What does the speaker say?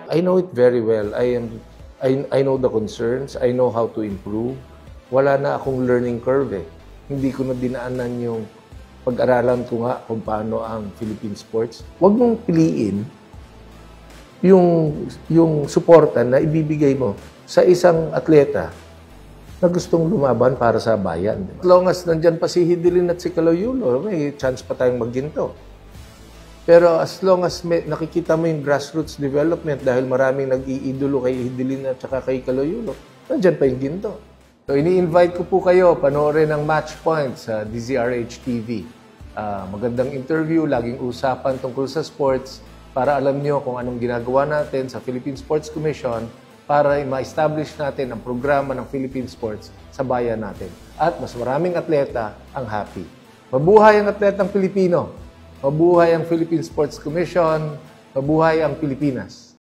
I know it very well. I know the concerns. I know how to improve. Wala na akong learning curve eh. Hindi ko na dinaanan yung pag-aralan ko nga kung paano ang Philippine sports. Huwag mong piliin yung suporta na ibibigay mo sa isang atleta na gustong lumaban para sa bayan. As long as nandyan pa si Hidilyn at si Caloyulo, may chance pa tayong magginto. Pero as long as nakikita mo yung grassroots development dahil maraming nag-iidolo kay Hidilyn at saka kay Caloyulo, nandyan pa yung ginto. So ini-invite ko po kayo panoorin ang Match Point sa DZRH TV. Magandang interview, laging usapan tungkol sa sports para alam nyo kung anong ginagawa natin sa Philippine Sports Commission para ma-establish natin ang programa ng Philippine Sports sa bayan natin. At mas maraming atleta ang happy. Mabuhay ang atletang Pilipino! Mabuhay ang Philippine Sports Commission! Mabuhay ang Pilipinas!